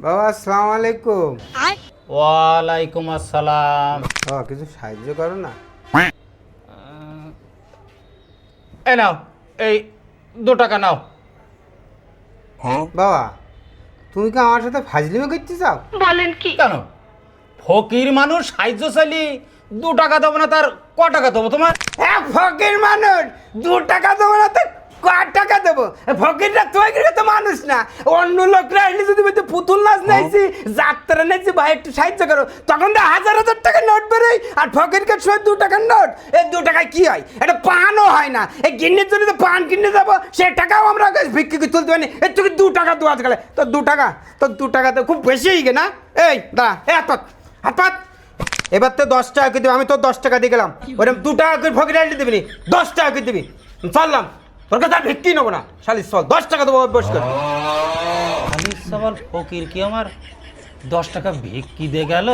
বাবা আসসালামু আলাইকুম। ওয়ালাইকুম আসসালাম। কিছু সাহায্য করো না। এই নাও, এই 2 টাকা নাও। বাবা তুমি কি আমার সাথে ফাজলিমো করতে চাও? কেন? ফকির মানুষ সাহায্য চাইলি 2 টাকা দেবো না, তার ক টাকা দেবো তোমার? হ্যাঁ ফকির মানুষ 2 টাকা দেবো না তো কয় টাকা দেবো? ফকিররা তুই তো মানুষ না, অন্য লোকরা আসলে যদি বলতে পুতুল নাচ নাইছি, যাত্রা নাইছি, ভাই একটু সাহায্য করো, তখন তো হাজার হাজার টাকা নোট বেরোয়। আর ফকিরকে সময় 2 টাকার নোট, এই 2 টাকায় কি হয়? এটা পানও হয় না। এই গিন্নির জন্য তো পান কিনে যাবো, সে টাকাও আমরা ভিক্ষি করে তুলতে পারি। এর থেকে 2 টাকা দু আজকাল তো 2 টাকা, তো 2 টাকা তো খুব বেশি হয়ে গে না? এই দাঁড়া, এ হাত হাত পাত। এবার তো 10 টাকা করে দিবি, আমি তো 10 টাকা দিয়ে গেলাম। ওরকম 2 টাকা করে ফকির আনতে দিবি, 10 টাকা করে দিবি। চললাম, তোর কাছে আর ভিক্ষি নেবো না, শালিস চল, 10 টাকা দেবো বস করে। খালি সবাল ফকির কি আমার 10 টাকা ভিক্ষি দিয়ে গেল?